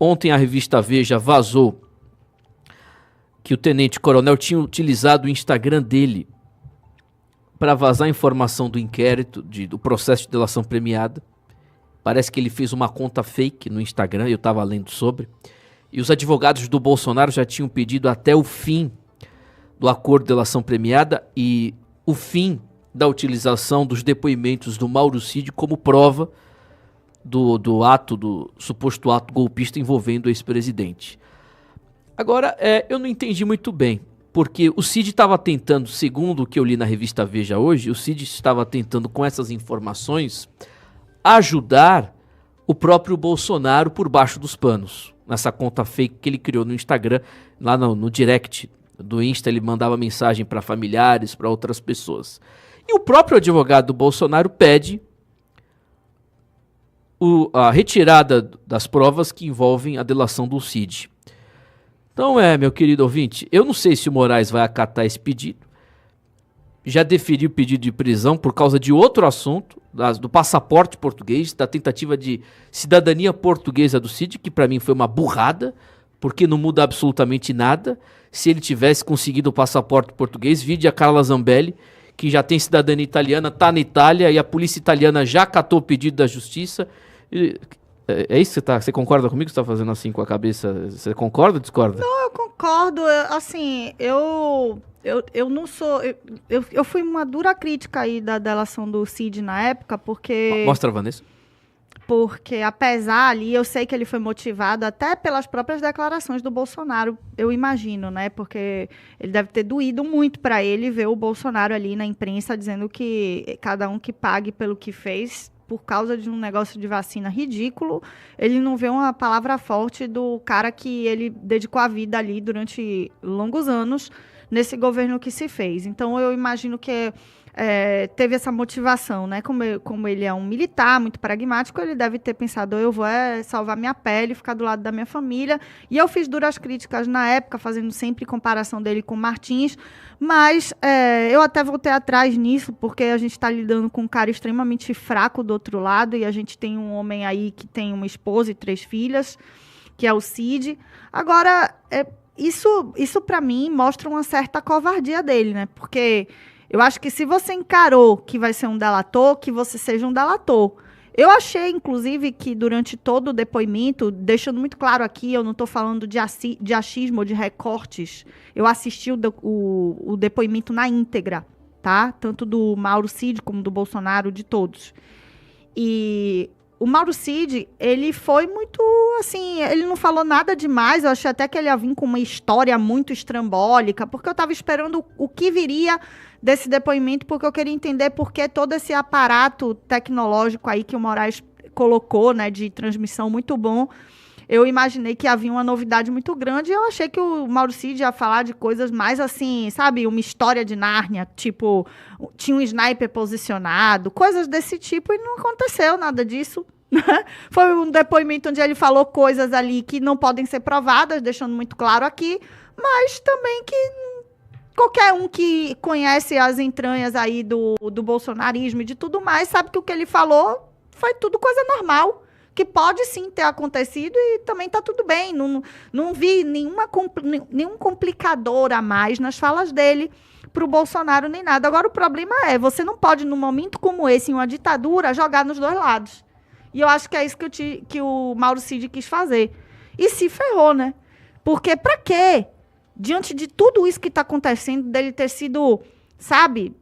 Ontem a revista Veja vazou que o tenente-coronel tinha utilizado o Instagram dele para vazar informação do inquérito, do processo de delação premiada. Parece que ele fez uma conta fake no Instagram, eu estava lendo sobre. E os advogados do Bolsonaro já tinham pedido até o fim do acordo de delação premiada e o fim da utilização dos depoimentos do Mauro Cid como prova do suposto ato golpista envolvendo o ex-presidente. Agora, eu não entendi muito bem, porque o Cid estava tentando, segundo o que eu li na revista Veja hoje, o Cid estava tentando com essas informações ajudar o próprio Bolsonaro por baixo dos panos, nessa conta fake que ele criou no Instagram, lá no direct do Insta, ele mandava mensagem para familiares, para outras pessoas. E o próprio advogado do Bolsonaro pede a retirada das provas que envolvem a delação do Cid. Então meu querido ouvinte, eu não sei se o Moraes vai acatar esse pedido. Já deferiu o pedido de prisão por causa de outro assunto, do passaporte português, da tentativa de cidadania portuguesa do Cid, que para mim foi uma burrada, porque não muda absolutamente nada. Se ele tivesse conseguido o passaporte português, vide a Carla Zambelli, que já tem cidadania italiana, está na Itália, e a polícia italiana já acatou o pedido da justiça. É isso que você concorda comigo? Você está fazendo assim com a cabeça? Você concorda ou discorda? Não, eu concordo. Assim, eu não sou... Eu fui uma dura crítica aí da delação do Cid na época, porque... Mostra, Vanessa. Porque, apesar ali, eu sei que ele foi motivado até pelas próprias declarações do Bolsonaro, eu imagino, né? Porque ele deve ter doído muito para ele ver o Bolsonaro ali na imprensa dizendo que cada um que pague pelo que fez por causa de um negócio de vacina ridículo. Ele não vê uma palavra forte do cara que ele dedicou a vida ali durante longos anos nesse governo que se fez. Então, eu imagino que teve essa motivação, né? Como ele é um militar muito pragmático, ele deve ter pensado, eu vou salvar minha pele, ficar do lado da minha família. E eu fiz duras críticas na época, fazendo sempre comparação dele com Martins, mas eu até voltei atrás nisso, porque a gente está lidando com um cara extremamente fraco do outro lado, e a gente tem um homem aí que tem uma esposa e 3 filhas, que é o Cid. Agora, isso para mim mostra uma certa covardia dele, né? Porque eu acho que se você encarou que vai ser um delator, que você seja um delator. Eu achei, inclusive, que durante todo o depoimento, deixando muito claro aqui, eu não estou falando de achismo ou de recortes, eu assisti o depoimento na íntegra, tá? Tanto do Mauro Cid como do Bolsonaro, de todos. E o Mauro Cid, ele foi muito, assim, ele não falou nada demais, eu achei até que ele ia vir com uma história muito estrambólica, porque eu estava esperando o que viria desse depoimento, porque eu queria entender por que todo esse aparato tecnológico aí que o Moraes colocou, né, de transmissão muito bom. Eu imaginei que havia uma novidade muito grande e eu achei que o Mauro Cid ia falar de coisas mais assim, sabe, uma história de Nárnia, tipo, tinha um sniper posicionado, coisas desse tipo, e não aconteceu nada disso. Foi um depoimento onde ele falou coisas ali que não podem ser provadas, deixando muito claro aqui, mas também que qualquer um que conhece as entranhas aí do bolsonarismo e de tudo mais, sabe que o que ele falou foi tudo coisa normal, que pode sim ter acontecido e também está tudo bem. Não vi nenhum complicador a mais nas falas dele para o Bolsonaro nem nada. Agora, o problema você não pode, num momento como esse, em uma ditadura, jogar nos dois lados. E eu acho que é isso que o Mauro Cid quis fazer. E se ferrou, né? Porque para quê? Diante de tudo isso que está acontecendo, dele ter sido, sabe,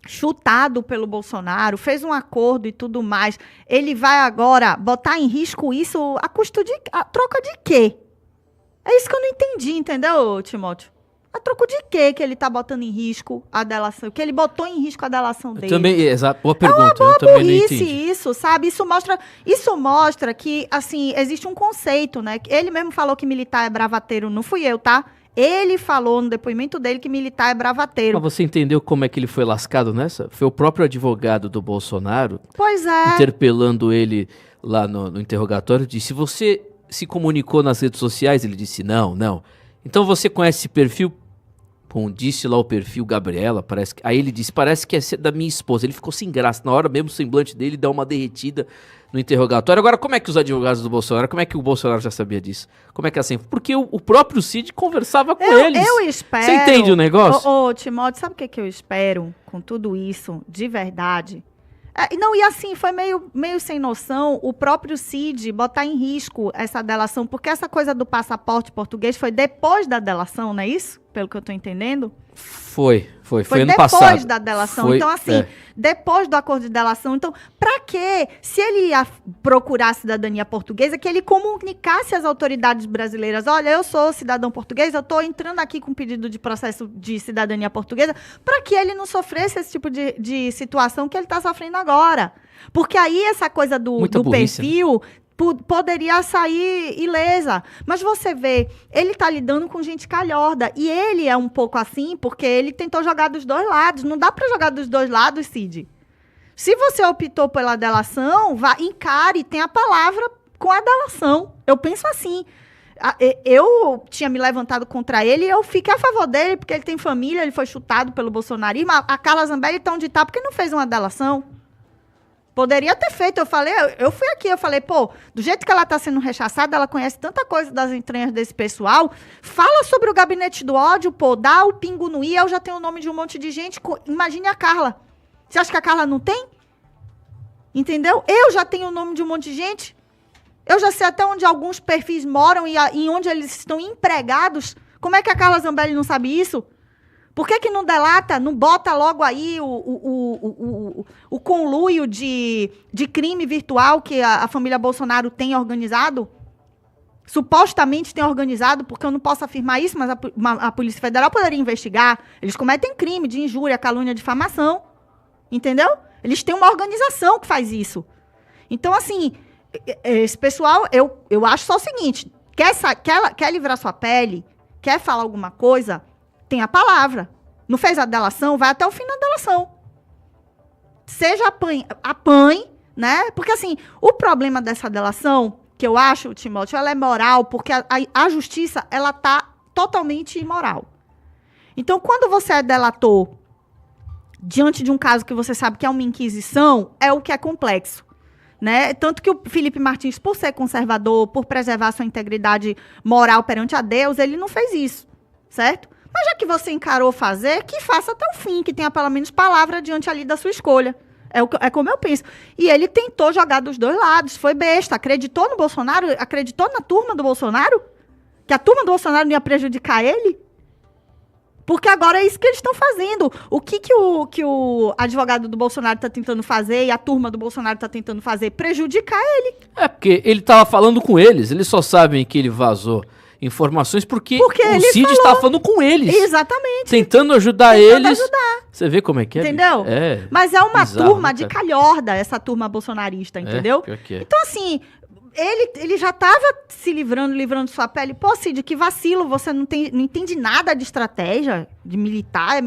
chutado pelo Bolsonaro, fez um acordo e tudo mais, ele vai agora botar em risco isso a troca de quê? É isso que eu não entendi, entendeu, Timóteo? A troco de quê que ele tá botando em risco a delação? Que ele botou em risco a delação dele? Também, exato, boa pergunta. É uma eu também não burrice entendi. isso, sabe? Isso mostra que, assim, existe um conceito, né? Ele mesmo falou que militar é bravateiro, não fui eu, tá? Ele falou no depoimento dele que militar é bravateiro. Mas você entendeu como é que ele foi lascado nessa? Foi o próprio advogado do Bolsonaro, Pois é. interpelando ele lá no interrogatório, disse, você se comunicou nas redes sociais? Ele disse, não. Então você conhece esse perfil? com disse lá o perfil Gabriela, parece que, aí ele disse, parece que é da minha esposa. Ele ficou sem graça, na hora mesmo o semblante dele dá uma derretida no interrogatório. Agora, como é que os advogados do Bolsonaro, como é que o Bolsonaro já sabia disso? Como é que é assim? Porque o próprio Cid conversava com eles. Eu espero... Você entende o negócio? Ô, Timóteo, sabe o que eu espero com tudo isso, de verdade? Não, e assim, foi meio sem noção o próprio Cid botar em risco essa delação, porque essa coisa do passaporte português foi depois da delação, não é isso? Pelo que eu tô entendendo? Foi ano passado. Depois da delação. Então, assim, depois do acordo de delação. Então, pra quê? Se ele ia procurar a cidadania portuguesa, que ele comunicasse às autoridades brasileiras, olha, eu sou cidadão português, eu tô entrando aqui com pedido de processo de cidadania portuguesa, pra que ele não sofresse esse tipo de situação que ele tá sofrendo agora. Porque aí essa coisa do perfil... né? Poderia sair ilesa. Mas você vê, ele tá lidando com gente calhorda. E ele é um pouco assim, porque ele tentou jogar dos dois lados. Não dá pra jogar dos dois lados, Cid. Se você optou pela delação, encare, tem a palavra com a delação. Eu penso assim. Eu tinha me levantado contra ele e eu fiquei a favor dele, porque ele tem família, ele foi chutado pelo bolsonarismo. A Carla Zambelli tá onde tá, porque não fez uma delação. Poderia ter feito, eu fui aqui, eu falei, pô, do jeito que ela está sendo rechaçada, ela conhece tanta coisa das entranhas desse pessoal, fala sobre o gabinete do ódio, pô, dá o pingo no i, eu já tenho o nome de um monte de gente, imagine a Carla. Você acha que a Carla não tem? Entendeu? Eu já tenho o nome de um monte de gente, eu já sei até onde alguns perfis moram e onde eles estão empregados. Como é que a Carla Zambelli não sabe isso? Por que não delata, não bota logo aí o conluio de crime virtual que a família Bolsonaro tem organizado? Supostamente tem organizado, porque eu não posso afirmar isso, mas a Polícia Federal poderia investigar. Eles cometem crime de injúria, calúnia, difamação. Entendeu? Eles têm uma organização que faz isso. Então, assim, esse pessoal, eu acho só o seguinte, quer livrar sua pele, quer falar alguma coisa... Tem a palavra. Não fez a delação, vai até o fim da delação. Seja apanhe, né? Porque, assim, o problema dessa delação, que eu acho, Timóteo, ela é moral, porque a justiça, ela tá totalmente imoral. Então, quando você é delator, diante de um caso que você sabe que é uma inquisição, é o que é complexo. Né? Tanto que o Felipe Martins, por ser conservador, por preservar sua integridade moral perante a Deus, ele não fez isso, certo? Mas já que você encarou fazer, que faça até o fim, que tenha pelo menos palavra diante ali da sua escolha. É como eu penso. E ele tentou jogar dos dois lados, foi besta, acreditou no Bolsonaro, acreditou na turma do Bolsonaro, que a turma do Bolsonaro não ia prejudicar ele. Porque agora é isso que eles estão fazendo. O que o advogado do Bolsonaro está tentando fazer e a turma do Bolsonaro está tentando fazer? Prejudicar ele. É, porque ele estava falando com eles só sabem que ele vazou informações porque o Cid estava falando com eles. Exatamente. Tentando ajudar eles. Você vê como é que é? Entendeu? Mas é uma turma de calhorda, essa turma bolsonarista, entendeu? Então, assim, ele já estava se livrando sua pele. Pô, Cid, que vacilo, você não entende nada de estratégia, de militar,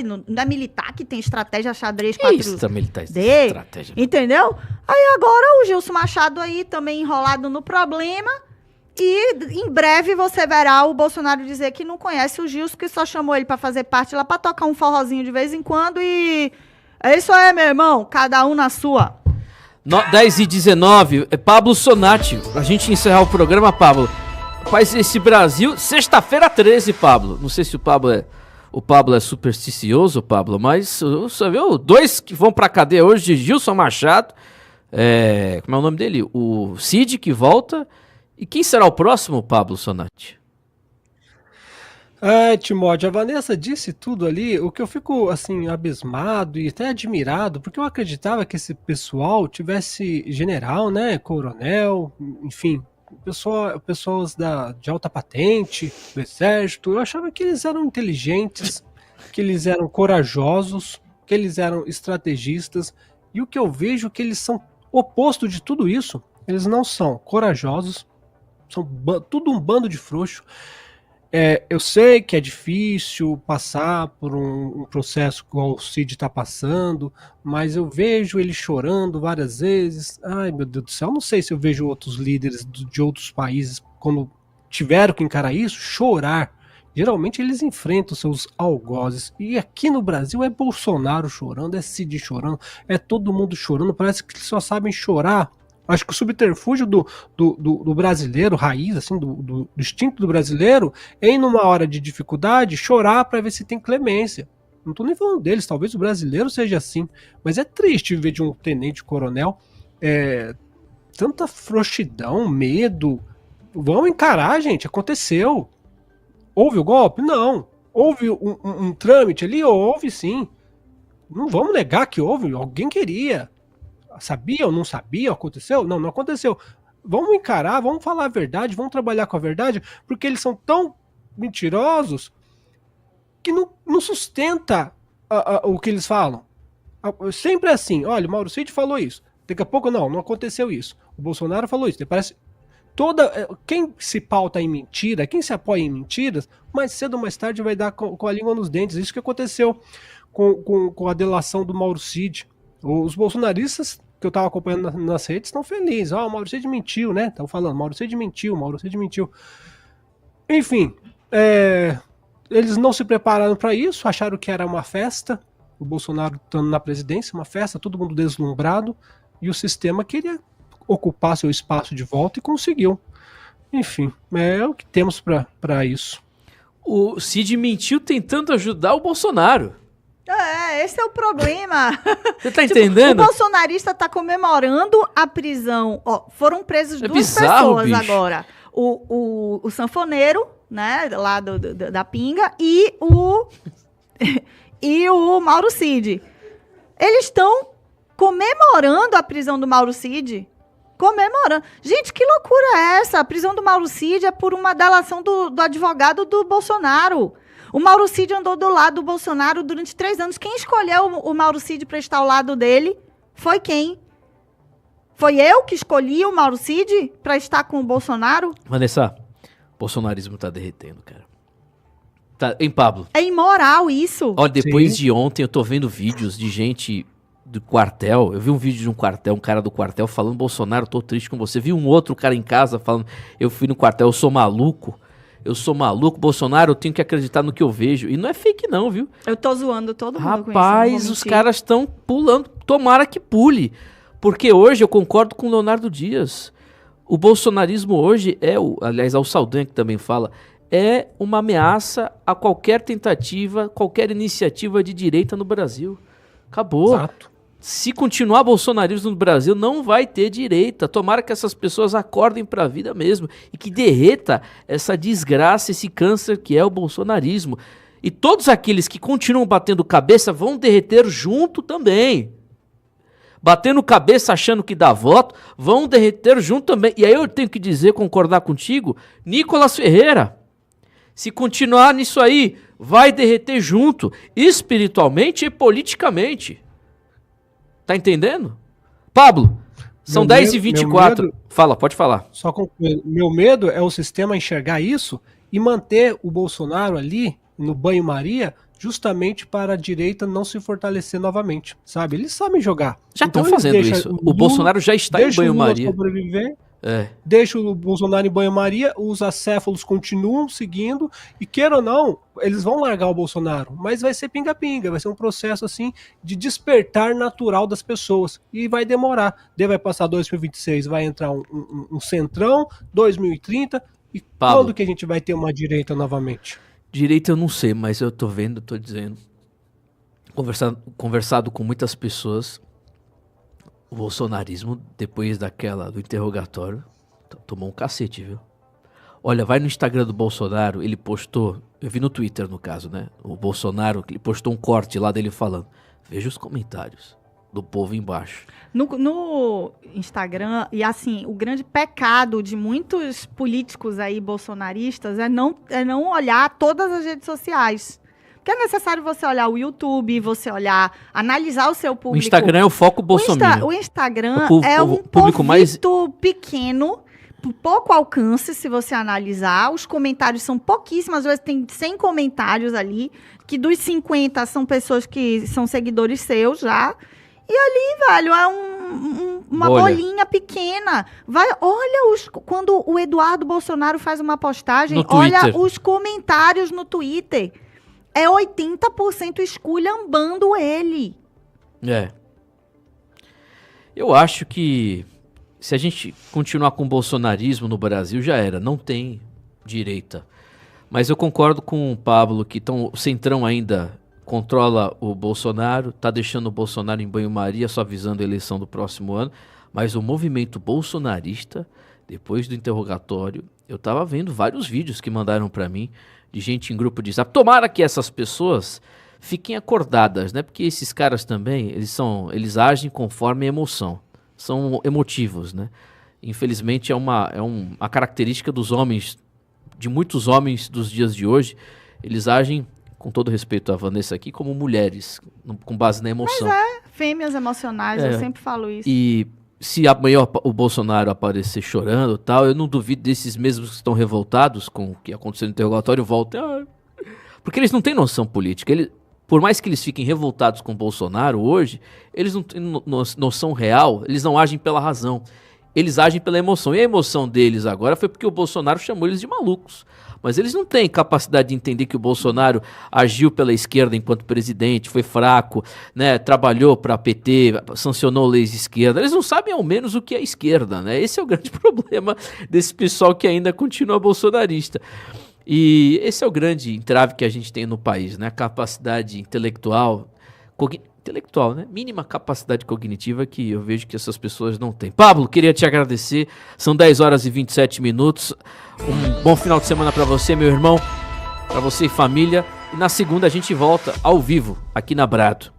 não é militar que tem estratégia xadrez 4D. Isso, é militar, estratégia. Entendeu? Aí agora o Gilson Machado aí também enrolado no problema. E em breve você verá o Bolsonaro dizer que não conhece o Gilson, que só chamou ele para fazer parte lá, para tocar um forrozinho de vez em quando. E é isso aí, meu irmão. Cada um na sua. 10h19, Pablo Sonati. A gente encerrar o programa, Pablo. Rapaz, esse Brasil, sexta-feira 13, Pablo. Não sei se o Pablo é supersticioso, Pablo, mas você viu? 2 que vão pra cadeia hoje, Gilson Machado. Como é o nome dele? O Cid, que volta. E quem será o próximo, Pablo Sonati? Timóteo, a Vanessa disse tudo ali, o que eu fico, assim, abismado e até admirado, porque eu acreditava que esse pessoal tivesse general, né, coronel, enfim, pessoas de alta patente, do exército. Eu achava que eles eram inteligentes, que eles eram corajosos, que eles eram estrategistas, e o que eu vejo é que eles são o oposto de tudo isso. Eles não são corajosos, são tudo um bando de frouxo. Eu sei que é difícil passar por um processo igual o Cid está passando, mas eu vejo ele chorando várias vezes. Ai, meu Deus do céu, não sei se eu vejo outros líderes de outros países, quando tiveram que encarar isso, chorar geralmente eles enfrentam seus algozes. E aqui no Brasil é Bolsonaro chorando, é Cid chorando, é todo mundo chorando. Parece que eles só sabem chorar. Acho que o subterfúgio do brasileiro, raiz, assim, do instinto do brasileiro, é em numa hora de dificuldade chorar para ver se tem clemência. Não tô nem falando deles, talvez o brasileiro seja assim. Mas é triste ver de um tenente-coronel tanta frouxidão, medo. Vamos encarar, gente, aconteceu. Houve o golpe? Não. Houve um trâmite ali? Houve sim. Não vamos negar que houve. Alguém queria. Sabia ou não sabia? Aconteceu? Não, não aconteceu. Vamos encarar, vamos falar a verdade, vamos trabalhar com a verdade, porque eles são tão mentirosos que não sustenta o que eles falam. Sempre é assim. Olha, o Mauro Cid falou isso. Daqui a pouco, não aconteceu isso. O Bolsonaro falou isso. Parece... Quem se pauta em mentira, quem se apoia em mentiras, mais cedo ou mais tarde vai dar com a língua nos dentes. Isso que aconteceu com a delação do Mauro Cid. Os bolsonaristas que eu estava acompanhando nas redes estão felizes. O Mauro Cid mentiu, né? Estão falando, Mauro Cid mentiu. Enfim, eles não se prepararam para isso, acharam que era uma festa, o Bolsonaro estando na presidência, uma festa, todo mundo deslumbrado, e o sistema queria ocupar seu espaço de volta e conseguiu. Enfim, é o que temos para isso. O Cid mentiu tentando ajudar o Bolsonaro. Esse é o problema. Você tá entendendo? O bolsonarista tá comemorando a prisão. Foram presos duas bizarro, pessoas bicho. Agora. O sanfoneiro, né, lá da pinga, e o Mauro Cid. Eles estão comemorando a prisão do Mauro Cid. Comemorando. Gente, que loucura é essa? A prisão do Mauro Cid é por uma delação do advogado do Bolsonaro. O Mauro Cid andou do lado do Bolsonaro durante 3 anos. Quem escolheu o Mauro Cid para estar ao lado dele foi quem? Foi eu que escolhi o Mauro Cid para estar com o Bolsonaro? Vanessa, o bolsonarismo tá derretendo, cara. Tá, hein, Pablo? É imoral isso. Olha, depois de ontem eu tô vendo vídeos de gente do quartel. Eu vi um vídeo de um quartel, um cara do quartel falando: Bolsonaro, tô triste com você. Vi um outro cara em casa falando: eu fui no quartel, eu sou maluco, Bolsonaro, eu tenho que acreditar no que eu vejo. E não é fake não, viu? Eu tô zoando todo mundo com isso. Rapaz, os caras estão pulando. Tomara que pule. Porque hoje eu concordo com o Leonardo Dias. O bolsonarismo hoje aliás, o Saldanha que também fala, é uma ameaça a qualquer tentativa, qualquer iniciativa de direita no Brasil. Acabou. Exato. Se continuar bolsonarismo no Brasil, não vai ter direita. Tomara que essas pessoas acordem para a vida mesmo e que derreta essa desgraça, esse câncer que é o bolsonarismo. E todos aqueles que continuam batendo cabeça vão derreter junto também. Batendo cabeça achando que dá voto, vão derreter junto também. E aí eu tenho que dizer, concordar contigo, Nicolas Ferreira, se continuar nisso aí, vai derreter junto, espiritualmente e politicamente. Tá entendendo? Pablo, são 10h24. Fala, pode falar. Só concluindo. Meu medo é o sistema enxergar isso e manter o Bolsonaro ali no banho-maria justamente para a direita não se fortalecer novamente, sabe? Eles sabem jogar. Já estão fazendo isso. O Bolsonaro já está em banho-maria. Deixa o Bolsonaro em banho-maria, os acéfalos continuam seguindo, e queira ou não, eles vão largar o Bolsonaro, mas vai ser pinga-pinga, vai ser um processo assim de despertar natural das pessoas, e vai demorar. Vai passar 2026, vai entrar um centrão, 2030, e Pablo, quando que a gente vai ter uma direita novamente? Direita eu não sei, mas eu tô vendo, tô dizendo, conversado com muitas pessoas. O bolsonarismo, depois do interrogatório, tomou um cacete, viu? Olha, vai no Instagram do Bolsonaro, ele postou, eu vi no Twitter no caso, né? O Bolsonaro, ele postou um corte lá dele falando, veja os comentários do povo embaixo. No Instagram, e assim, o grande pecado de muitos políticos aí bolsonaristas é não olhar todas as redes sociais. Porque é necessário você olhar o YouTube, você analisar o seu público. O Instagram é o foco bolsonaro. O Instagram é um público pequeno, pouco alcance, se você analisar. Os comentários são pouquíssimos, às vezes tem 100 comentários ali, que dos 50 são pessoas que são seguidores seus já. E ali, velho, é uma bolinha pequena. Olha quando o Eduardo Bolsonaro faz uma postagem, olha os comentários no Twitter. É 80% esculhambando ele. Eu acho que se a gente continuar com o bolsonarismo no Brasil, já era. Não tem direita. Mas eu concordo com o Pablo que o Centrão ainda controla o Bolsonaro, tá deixando o Bolsonaro em banho-maria, só avisando a eleição do próximo ano. Mas o movimento bolsonarista, depois do interrogatório, eu tava vendo vários vídeos que mandaram para mim de gente em grupo de zap. Tomara que essas pessoas fiquem acordadas, né? Porque esses caras também, eles agem conforme a emoção. São emotivos, né? Infelizmente é uma característica dos homens, de muitos homens dos dias de hoje. Eles agem, com todo respeito à Vanessa aqui, como mulheres, com base na emoção. Mas fêmeas emocionais, eu sempre falo isso. E se amanhã o Bolsonaro aparecer chorando e tal, eu não duvido desses mesmos que estão revoltados com o que aconteceu no interrogatório, voltem. Porque eles não têm noção política. Por mais que eles fiquem revoltados com o Bolsonaro hoje, eles não têm noção real, eles não agem pela razão. Eles agem pela emoção. E a emoção deles agora foi porque o Bolsonaro chamou eles de malucos. Mas eles não têm capacidade de entender que o Bolsonaro agiu pela esquerda enquanto presidente, foi fraco, né? Trabalhou para a PT, sancionou leis de esquerda. Eles não sabem ao menos o que é esquerda, né? Esse é o grande problema desse pessoal que ainda continua bolsonarista. E esse é o grande entrave que a gente tem no país, né? A capacidade intelectual, né? Mínima capacidade cognitiva que eu vejo que essas pessoas não têm. Pablo, queria te agradecer. São 10 horas e 27 minutos. Um bom final de semana para você, meu irmão, para você e família. E na segunda a gente volta ao vivo aqui na Brado.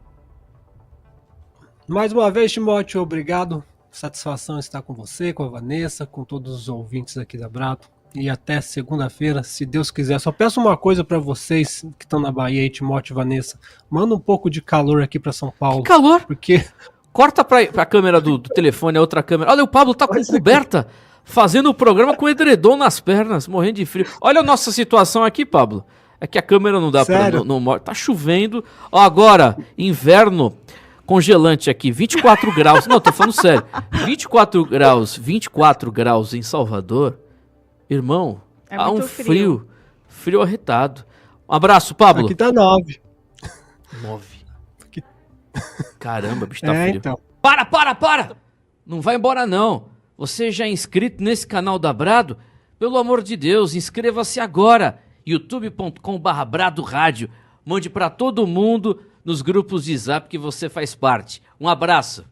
Mais uma vez, Timóteo, obrigado. Satisfação estar com você, com a Vanessa, com todos os ouvintes aqui da Brado. E até segunda-feira, se Deus quiser. Só peço uma coisa pra vocês que estão na Bahia aí, Timóteo e Vanessa. Manda um pouco de calor aqui pra São Paulo. Que calor? Porque... Corta pra câmera do telefone, a outra câmera. Olha, o Pablo tá com coberta, fazendo o programa com edredom nas pernas, morrendo de frio. Olha a nossa situação aqui, Pablo. É que a câmera não dá Sério? pra... Tá chovendo. Ó, agora, inverno... Congelante aqui, 24 graus. Não, tô falando sério. 24 graus em Salvador. Irmão, há um frio arretado. Um abraço, Pablo. Aqui tá 9. 9. Caramba, bicho, tá frio. Então. Para! Não vai embora não. Você já é inscrito nesse canal da Brado? Pelo amor de Deus, inscreva-se agora. youtube.com/Brado Rádio. Mande pra todo mundo nos grupos de Zap que você faz parte. Um abraço.